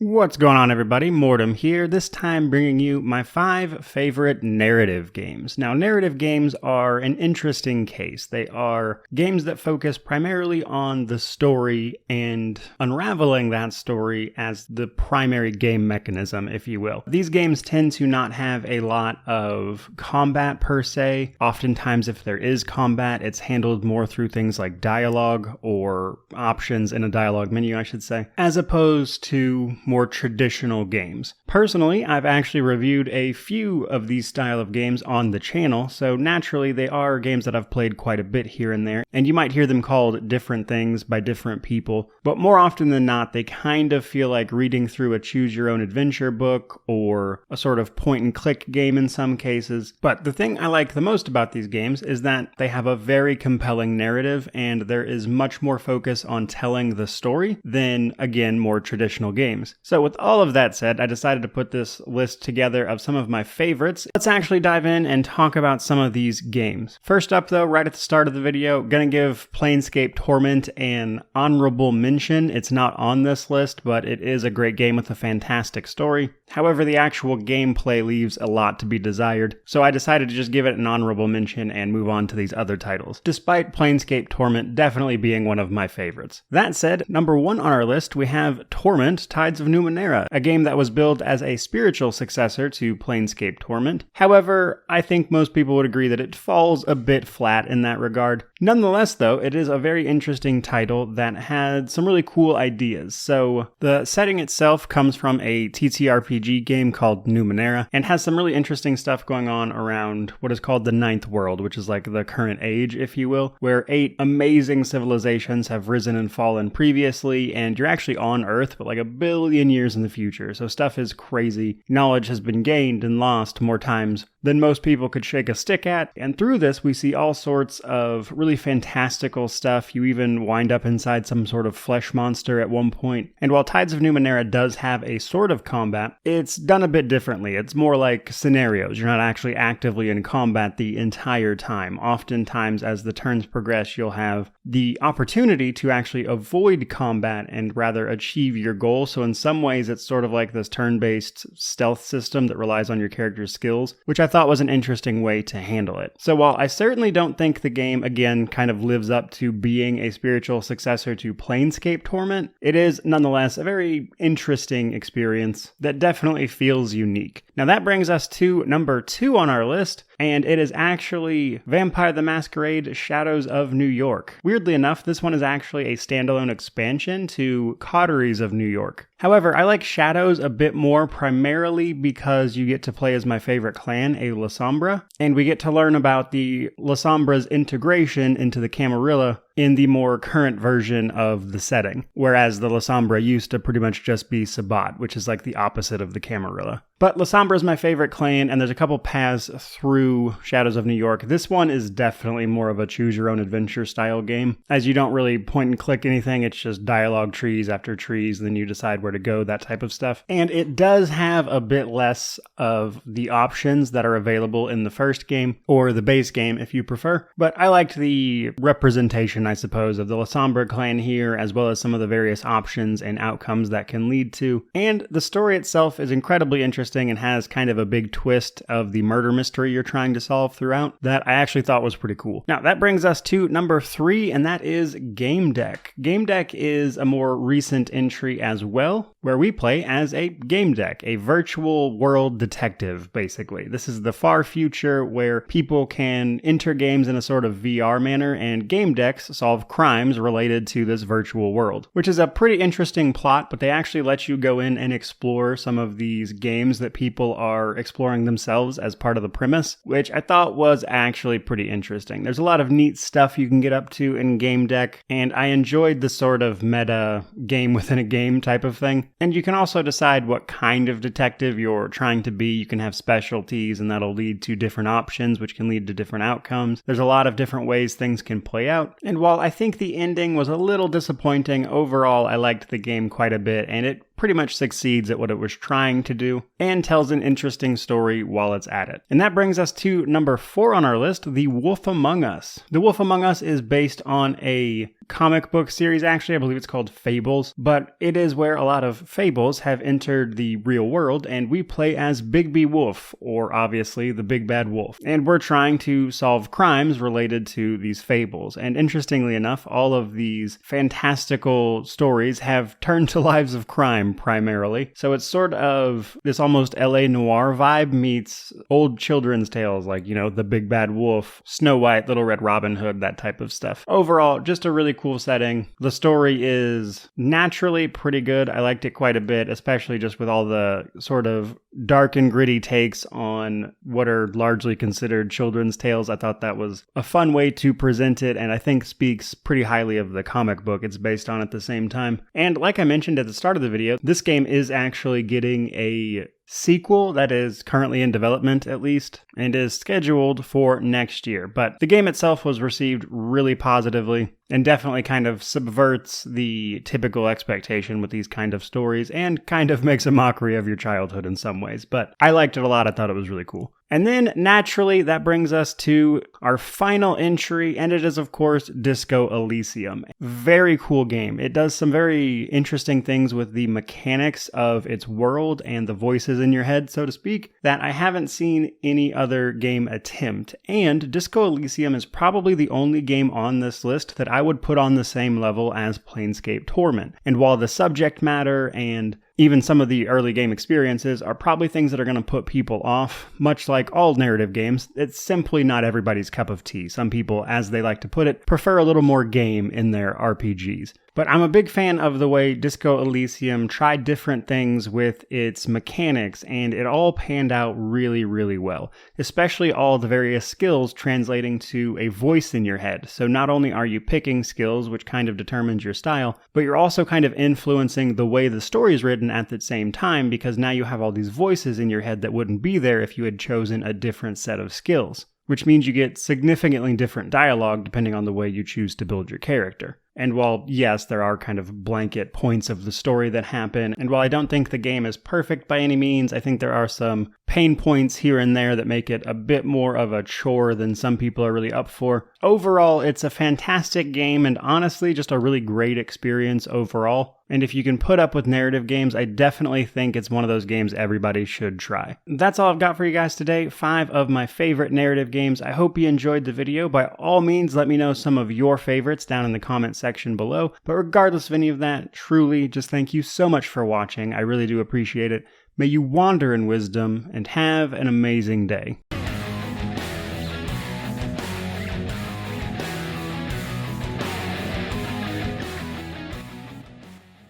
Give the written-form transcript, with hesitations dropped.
What's going on, everybody? Mortem here, this time bringing you my 5 favorite narrative games. Now, narrative games are an interesting case. They are games that focus primarily on the story and unraveling that story as the primary game mechanism, if you will. These games tend to not have a lot of combat per se. Oftentimes, if there is combat, it's handled more through things like dialogue or options in a dialogue menu, I should say, as opposed to more traditional games. Personally, I've actually reviewed a few of these style of games on the channel, so naturally they are games that I've played quite a bit here and there, and you might hear them called different things by different people, but more often than not, they kind of feel like reading through a choose-your-own-adventure book or a sort of point-and-click game in some cases. But the thing I like the most about these games is that they have a very compelling narrative, and there is much more focus on telling the story than, again, more traditional games. So with all of that said, I decided to put this list together of some of my favorites. Let's actually dive in and talk about some of these games. First up though, right at the start of the video, gonna give Planescape Torment an honorable mention. It's not on this list, but it is a great game with a fantastic story. However, the actual gameplay leaves a lot to be desired, so I decided to just give it an honorable mention and move on to these other titles, despite Planescape Torment definitely being one of my favorites. That said, number 1 on our list, we have Torment, Tides of Numenera, a game that was billed as a spiritual successor to Planescape Torment. However, I think most people would agree that it falls a bit flat in that regard. Nonetheless, though, it is a very interesting title that had some really cool ideas. So, the setting itself comes from a TTRPG game called Numenera, and has some really interesting stuff going on around what is called the Ninth World, which is like the current age, if you will, where 8 amazing civilizations have risen and fallen previously, and you're actually on Earth, but like a billion years in the future, so stuff is crazy. Knowledge has been gained and lost more times than most people could shake a stick at, and through this we see all sorts of really fantastical stuff. You even wind up inside some sort of flesh monster at one point, and while Tides of Numenera does have a sort of combat, it's done a bit differently. It's more like scenarios. You're not actually actively in combat the entire time. Oftentimes, as the turns progress, you'll have the opportunity to actually avoid combat and rather achieve your goal, so in some ways it's sort of like this turn-based stealth system that relies on your character's skills, which I thought was an interesting way to handle it. So while I certainly don't think the game, again, kind of lives up to being a spiritual successor to Planescape Torment, it is nonetheless a very interesting experience that definitely feels unique. Now that brings us to number 2 on our list, and it is actually Vampire the Masquerade Shadows of New York. Weirdly enough, this one is actually a standalone expansion to Coteries of New York. However, I like Shadows a bit more, primarily because you get to play as my favorite clan, a Lasombra, and we get to learn about the Lasombra's integration into the Camarilla in the more current version of the setting, whereas the Lasombra used to pretty much just be Sabbat, which is like the opposite of the Camarilla. But Lasombra is my favorite clan, and there's a couple paths through Shadows of New York. This one is definitely more of a choose-your-own-adventure style game, as you don't really point and click anything. It's just dialogue trees after trees, then you decide where to go, that type of stuff. And it does have a bit less of the options that are available in the first game, or the base game if you prefer. But I liked the representation, I suppose, of the Lasombra clan here, as well as some of the various options and outcomes that can lead to. And the story itself is incredibly interesting and has kind of a big twist of the murder mystery you're trying to solve throughout that I actually thought was pretty cool. Now, that brings us to number 3, and that is Gamedec. Gamedec is a more recent entry as well, where we play as a Gamedec, a virtual world detective, basically. This is the far future where people can enter games in a sort of VR manner, and Gamedecs solve crimes related to this virtual world, which is a pretty interesting plot, but they actually let you go in and explore some of these games that people are exploring themselves as part of the premise, which I thought was actually pretty interesting. There's a lot of neat stuff you can get up to in Gamedec, and I enjoyed the sort of meta game within a game type of thing. And you can also decide what kind of detective you're trying to be. You can have specialties, and that'll lead to different options, which can lead to different outcomes. There's a lot of different ways things can play out. And while I think the ending was a little disappointing, overall I liked the game quite a bit, and it pretty much succeeds at what it was trying to do and tells an interesting story while it's at it. And that brings us to number 4 on our list, The Wolf Among Us. The Wolf Among Us is based on a comic book series, actually. I believe it's called Fables, but it is where a lot of fables have entered the real world, and we play as Bigby Wolf, or obviously the Big Bad Wolf. And we're trying to solve crimes related to these fables. And interestingly enough, all of these fantastical stories have turned to lives of crime primarily. So it's sort of this almost LA noir vibe meets old children's tales like, The Big Bad Wolf, Snow White, Little Red Robin Hood, that type of stuff. Overall, just a really cool setting. The story is naturally pretty good. I liked it quite a bit, especially just with all the sort of dark and gritty takes on what are largely considered children's tales. I thought that was a fun way to present it, and I think speaks pretty highly of the comic book it's based on at the same time. And like I mentioned at the start of the video, this game is actually getting a sequel that is currently in development, at least, and is scheduled for next year. But the game itself was received really positively and definitely kind of subverts the typical expectation with these kind of stories and kind of makes a mockery of your childhood in some ways. But I liked it a lot. I thought it was really cool. And then, naturally, that brings us to our final entry, and it is, of course, Disco Elysium. Very cool game. It does some very interesting things with the mechanics of its world and the voices in your head, so to speak, that I haven't seen any other game attempt. And Disco Elysium is probably the only game on this list that I would put on the same level as Planescape Torment. And while the subject matter and even some of the early game experiences are probably things that are going to put people off, much like all narrative games, it's simply not everybody's cup of tea. Some people, as they like to put it, prefer a little more game in their RPGs. But I'm a big fan of the way Disco Elysium tried different things with its mechanics, and it all panned out really, really well. Especially all the various skills translating to a voice in your head. So not only are you picking skills, which kind of determines your style, but you're also kind of influencing the way the story is written at the same time, because now you have all these voices in your head that wouldn't be there if you had chosen a different set of skills. Which means you get significantly different dialogue depending on the way you choose to build your character. And while, yes, there are kind of blanket points of the story that happen, and while I don't think the game is perfect by any means, I think there are some pain points here and there that make it a bit more of a chore than some people are really up for. Overall, it's a fantastic game and honestly just a really great experience overall. And if you can put up with narrative games, I definitely think it's one of those games everybody should try. That's all I've got for you guys today. 5 of my favorite narrative games. I hope you enjoyed the video. By all means, let me know some of your favorites down in the comments section below. But regardless of any of that, truly, just thank you so much for watching. I really do appreciate it. May you wander in wisdom and have an amazing day.